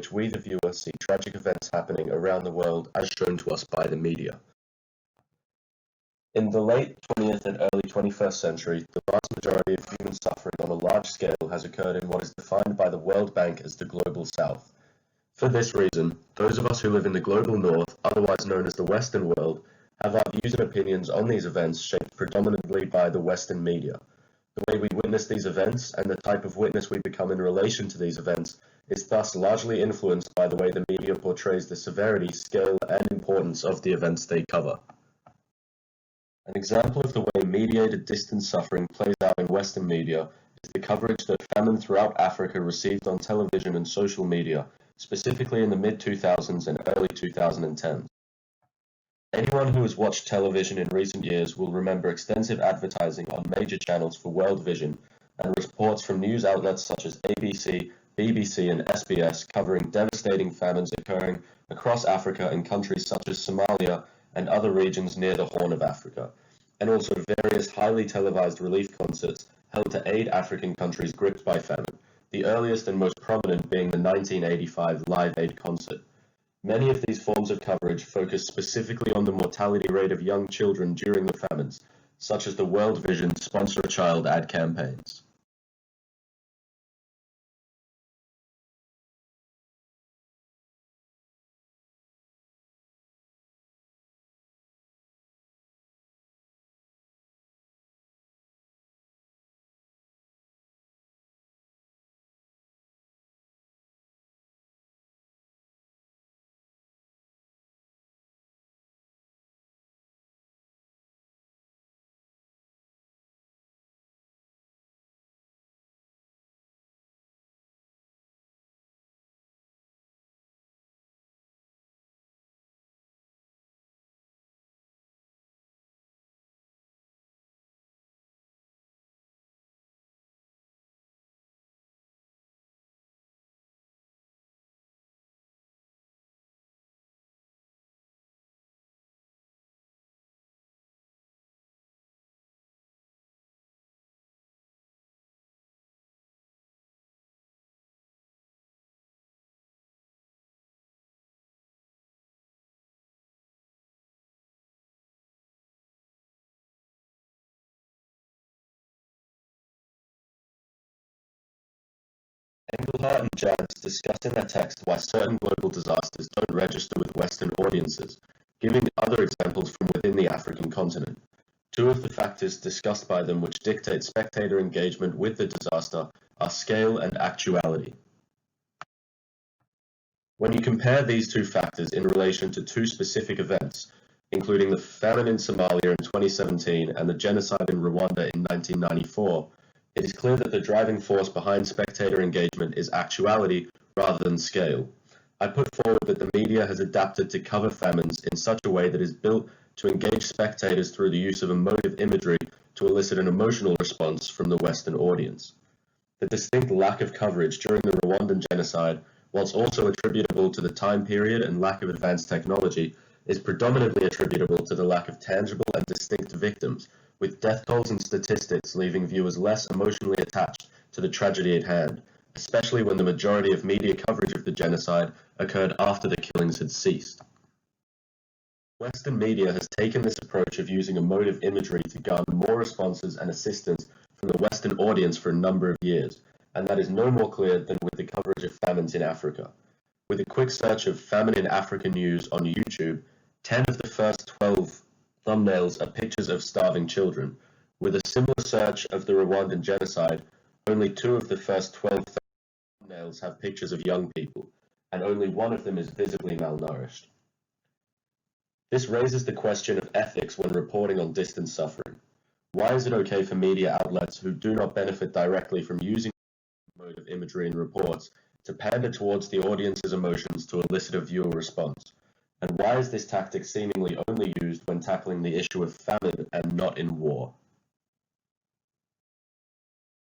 which we the viewer see tragic events happening around the world as shown to us by the media. In the late 20th and early 21st century, the vast majority of human suffering on a large scale has occurred in what is defined by the World Bank as the Global South. For this reason, those of us who live in the Global North, otherwise known as the Western world, have our views and opinions on these events shaped predominantly by the Western media. The way we witness these events and the type of witness we become in relation to these events is thus largely influenced by the way the media portrays the severity, scale, and importance of the events they cover. An example of the way mediated distant suffering plays out in Western media is the coverage that famine throughout Africa received on television and social media, specifically in the mid-2000s and early 2010s. Anyone who has watched television in recent years will remember extensive advertising on major channels for World Vision and reports from news outlets such as ABC, BBC, and SBS covering devastating famines occurring across Africa in countries such as Somalia and other regions near the Horn of Africa, and also various highly televised relief concerts held to aid African countries gripped by famine, the earliest and most prominent being the 1985 Live Aid concert. Many of these forms of coverage focus specifically on the mortality rate of young children during the famines, such as the World Vision Sponsor a Child ad campaigns. Engelhardt and Jantz discuss in their text why certain global disasters don't register with Western audiences, giving other examples from within the African continent. Two of the factors discussed by them which dictate spectator engagement with the disaster are scale and actuality. When you compare these two factors in relation to two specific events, including the famine in Somalia in 2017 and the genocide in Rwanda in 1994, it is clear that the driving force behind spectator engagement is actuality rather than scale. I put forward that the media has adapted to cover famines in such a way that is built to engage spectators through the use of emotive imagery to elicit an emotional response from the Western audience. The distinct lack of coverage during the Rwandan genocide, whilst also attributable to the time period and lack of advanced technology, is predominantly attributable to the lack of tangible and distinct victims, with death tolls and statistics leaving viewers less emotionally attached to the tragedy at hand, especially when the majority of media coverage of the genocide occurred after the killings had ceased. Western media has taken this approach of using emotive imagery to garner more responses and assistance from the Western audience for a number of years, and that is no more clear than with the coverage of famines in Africa. With a quick search of famine in Africa news on YouTube, 10 of the first 12 thumbnails are pictures of starving children. With a similar search of the Rwandan genocide, only 2 of the first 12 thumbnails have pictures of young people, and only 1 of them is visibly malnourished. This raises the question of ethics when reporting on distant suffering. Why is it okay for media outlets who do not benefit directly from using emotive imagery in reports to pander towards the audience's emotions to elicit a viewer response? And why is this tactic seemingly only used when tackling the issue of famine and not in war?